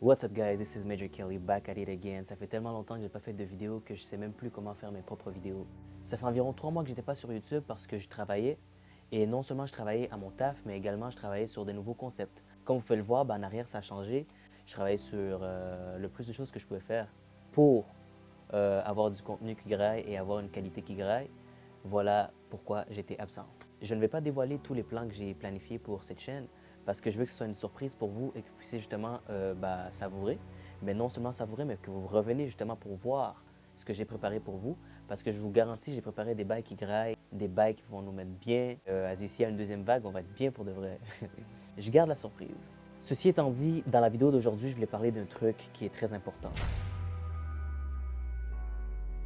What's up guys, this is Major Kelly, back at it again. Ça fait tellement longtemps que j'ai pas fait de vidéo que je sais même plus comment faire mes propres vidéos. Ça fait environ 3 mois que j'étais pas sur YouTube parce que je travaillais. Et non seulement je travaillais à mon taf, mais également je travaillais sur des nouveaux concepts. Comme vous pouvez le voir, en arrière ça a changé. Je travaillais sur le plus de choses que je pouvais faire pour avoir du contenu qui graille et avoir une qualité qui graille. Voilà pourquoi j'étais absent. Je ne vais pas dévoiler tous les plans que j'ai planifiés pour cette chaîne parce que je veux que ce soit une surprise pour vous et que vous puissiez justement savourer. Mais non seulement savourer, mais que vous revenez justement pour voir ce que j'ai préparé pour vous. Parce que je vous garantis, j'ai préparé des bails qui graillent, des bails qui vont nous mettre bien. Ici, à une deuxième vague, on va être bien pour de vrai. Je garde la surprise. Ceci étant dit, dans la vidéo d'aujourd'hui, je voulais parler d'un truc qui est très important.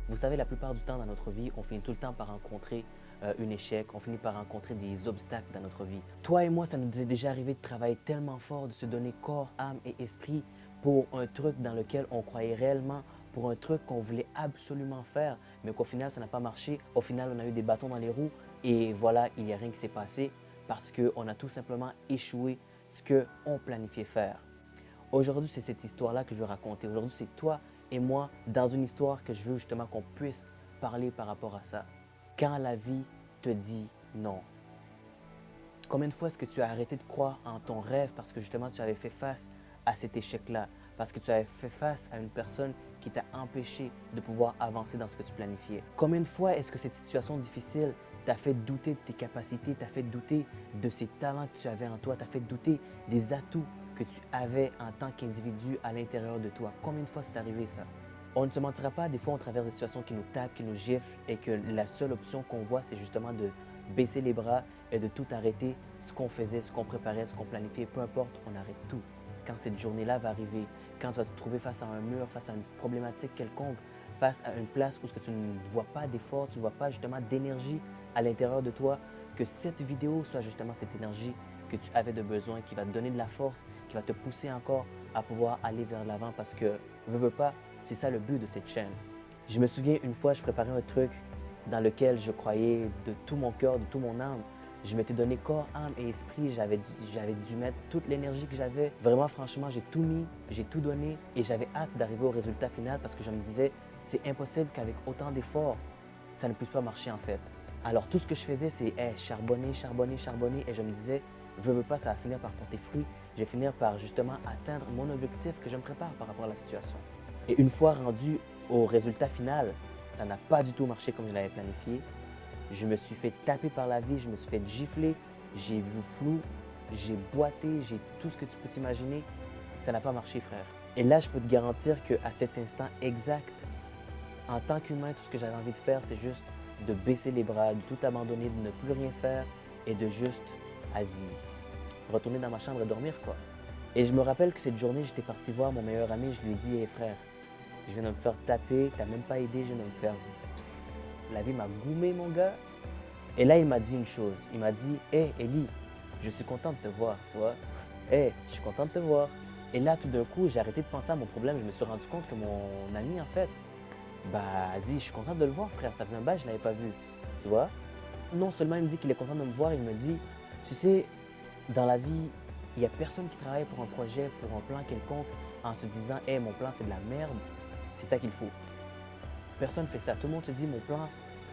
Vous savez, la plupart du temps dans notre vie, on finit tout le temps par rencontrer un échec, on finit par rencontrer des obstacles dans notre vie. Toi et moi, ça nous est déjà arrivé de travailler tellement fort, de se donner corps, âme et esprit pour un truc dans lequel on croyait réellement, pour un truc qu'on voulait absolument faire, mais qu'au final, ça n'a pas marché. Au final, on a eu des bâtons dans les roues et voilà, il n'y a rien qui s'est passé parce qu'on a tout simplement échoué ce qu'on planifiait faire. Aujourd'hui, c'est cette histoire-là que je veux raconter. Aujourd'hui, c'est toi et moi dans une histoire que je veux justement qu'on puisse parler par rapport à ça. Quand la vie te dit non. Combien de fois est-ce que tu as arrêté de croire en ton rêve parce que justement tu avais fait face à cet échec-là, parce que tu avais fait face à une personne qui t'a empêché de pouvoir avancer dans ce que tu planifiais? Combien de fois est-ce que cette situation difficile t'a fait douter de tes capacités, t'a fait douter de ces talents que tu avais en toi, t'a fait douter des atouts que tu avais en tant qu'individu à l'intérieur de toi? Combien de fois c'est arrivé ça? On ne se mentira pas, des fois on traverse des situations qui nous tapent, qui nous giflent et que la seule option qu'on voit, c'est justement de baisser les bras et de tout arrêter, ce qu'on faisait, ce qu'on préparait, ce qu'on planifiait, peu importe, on arrête tout. Quand cette journée-là va arriver, quand tu vas te trouver face à un mur, face à une problématique quelconque, face à une place où ce que tu ne vois pas d'effort, tu ne vois pas justement d'énergie à l'intérieur de toi, que cette vidéo soit justement cette énergie que tu avais de besoin, qui va te donner de la force, qui va te pousser encore à pouvoir aller vers l'avant parce que, veux pas, c'est ça le but de cette chaîne. Je me souviens une fois, je préparais un truc dans lequel je croyais de tout mon cœur, de tout mon âme. Je m'étais donné corps, âme et esprit. J'avais dû mettre toute l'énergie que j'avais. Vraiment, franchement, j'ai tout mis, j'ai tout donné et j'avais hâte d'arriver au résultat final parce que je me disais, c'est impossible qu'avec autant d'efforts, ça ne puisse pas marcher en fait. Alors tout ce que je faisais, c'est charbonner, charbonner, charbonner et je me disais, veux pas, ça va finir par porter fruit. Je vais finir par justement atteindre mon objectif que je me prépare par rapport à la situation. Et une fois rendu au résultat final, ça n'a pas du tout marché comme je l'avais planifié. Je me suis fait taper par la vie, je me suis fait gifler, j'ai vu flou, j'ai boité, j'ai tout ce que tu peux t'imaginer. Ça n'a pas marché, frère. Et là, je peux te garantir qu'à cet instant exact, en tant qu'humain, tout ce que j'avais envie de faire, c'est juste de baisser les bras, de tout abandonner, de ne plus rien faire et de juste, retourner dans ma chambre et dormir, quoi. Et je me rappelle que cette journée, j'étais parti voir mon meilleur ami, je lui ai dit, hey frère, je viens de me faire taper, t'as même pas aidé, je viens de me faire... La vie m'a goumé, mon gars. Et là, il m'a dit une chose. Il m'a dit, hey, Eli, je suis content de te voir, tu vois. Hey, je suis content de te voir. Et là, tout d'un coup, j'ai arrêté de penser à mon problème. Je me suis rendu compte que mon ami, en fait, je suis content de le voir, frère. Ça faisait un bail, je ne l'avais pas vu, tu vois. Non seulement il me dit qu'il est content de me voir, il me dit, tu sais, dans la vie, il n'y a personne qui travaille pour un projet, pour un plan quelconque, en se disant, hey, mon plan, c'est de la merde. C'est ça qu'il faut. Personne ne fait ça. Tout le monde se dit, mon plan,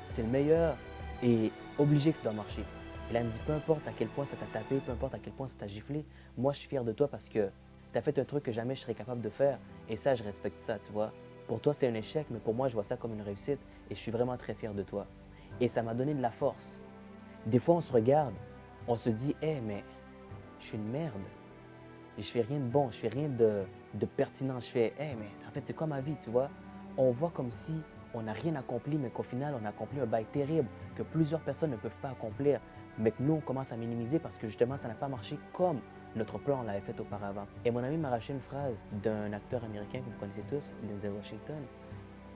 c'est le meilleur et obligé que ça doit marcher. Et là, il me dit, peu importe à quel point ça t'a tapé, peu importe à quel point ça t'a giflé, moi, je suis fier de toi parce que tu as fait un truc que jamais je serais capable de faire. Et ça, je respecte ça, tu vois. Pour toi, c'est un échec, mais pour moi, je vois ça comme une réussite et je suis vraiment très fier de toi. Et ça m'a donné de la force. Des fois, on se regarde, on se dit, hé, mais je suis une merde. Je fais rien de bon, je fais rien de pertinent. Je fais, hé, mais en fait, c'est quoi ma vie, tu vois? On voit comme si on n'a rien accompli, mais qu'au final, on a accompli un bail terrible que plusieurs personnes ne peuvent pas accomplir, mais que nous, on commence à minimiser parce que justement, ça n'a pas marché comme notre plan l'avait fait auparavant. Et mon ami m'a arraché une phrase d'un acteur américain que vous connaissez tous, Denzel Washington.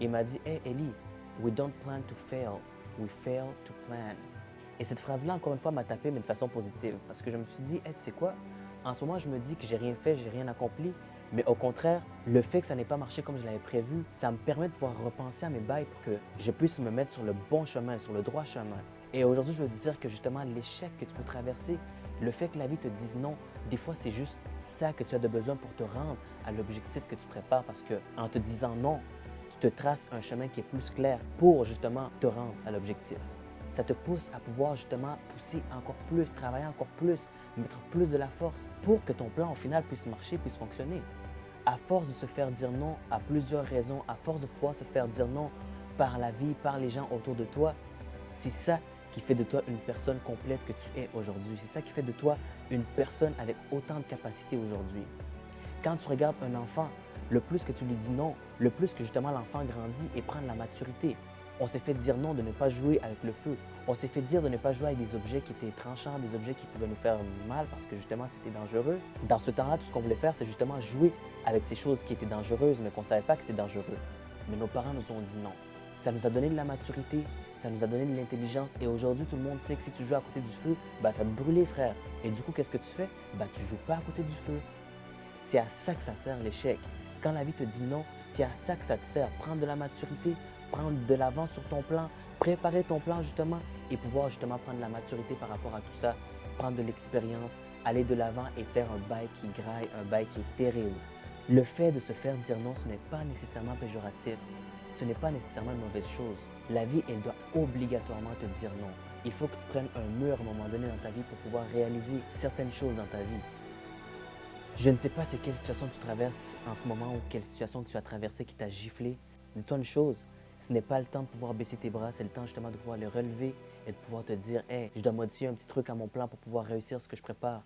Il m'a dit, hey Ellie, we don't plan to fail, we fail to plan. Et cette phrase-là, encore une fois, m'a tapé, mais de façon positive. Parce que je me suis dit, hey, tu sais quoi? En ce moment, je me dis que j'ai rien fait, j'ai rien accompli. Mais au contraire, le fait que ça n'ait pas marché comme je l'avais prévu, ça me permet de pouvoir repenser à mes bails pour que je puisse me mettre sur le bon chemin, sur le droit chemin. Et aujourd'hui, je veux te dire que justement, l'échec que tu peux traverser, le fait que la vie te dise non, des fois, c'est juste ça que tu as de besoin pour te rendre à l'objectif que tu prépares parce que en te disant non, tu te traces un chemin qui est plus clair pour justement te rendre à l'objectif. Ça te pousse à pouvoir justement pousser encore plus, travailler encore plus, mettre plus de la force pour que ton plan au final puisse marcher, puisse fonctionner. À force de se faire dire non à plusieurs raisons, à force de pouvoir se faire dire non par la vie, par les gens autour de toi, c'est ça qui fait de toi une personne complète que tu es aujourd'hui. C'est ça qui fait de toi une personne avec autant de capacités aujourd'hui. Quand tu regardes un enfant, le plus que tu lui dis non, le plus que justement l'enfant grandit et prend de la maturité. On s'est fait dire non de ne pas jouer avec le feu. On s'est fait dire de ne pas jouer avec des objets qui étaient tranchants, des objets qui pouvaient nous faire mal parce que justement c'était dangereux. Dans ce temps-là, tout ce qu'on voulait faire, c'est justement jouer avec ces choses qui étaient dangereuses, mais qu'on ne savait pas que c'était dangereux. Mais nos parents nous ont dit non. Ça nous a donné de la maturité, ça nous a donné de l'intelligence et aujourd'hui, tout le monde sait que si tu joues à côté du feu, ça va te brûler, frère. Et du coup, qu'est-ce que tu fais? Tu ne joues pas à côté du feu. C'est à ça que ça sert l'échec. Quand la vie te dit non, c'est à ça que ça te sert. Prendre de la maturité, prendre de l'avance sur ton plan, préparer ton plan justement et pouvoir justement prendre de la maturité par rapport à tout ça, prendre de l'expérience, aller de l'avant et faire un bail qui graille, un bail qui est terrible. Le fait de se faire dire non, ce n'est pas nécessairement péjoratif. Ce n'est pas nécessairement une mauvaise chose. La vie, elle doit obligatoirement te dire non. Il faut que tu prennes un mur à un moment donné dans ta vie pour pouvoir réaliser certaines choses dans ta vie. Je ne sais pas c'est quelle situation tu traverses en ce moment ou quelle situation que tu as traversée qui t'a giflé. Dis-toi une chose, ce n'est pas le temps de pouvoir baisser tes bras, c'est le temps justement de pouvoir les relever et de pouvoir te dire « Hey, je dois modifier un petit truc à mon plan pour pouvoir réussir ce que je prépare. »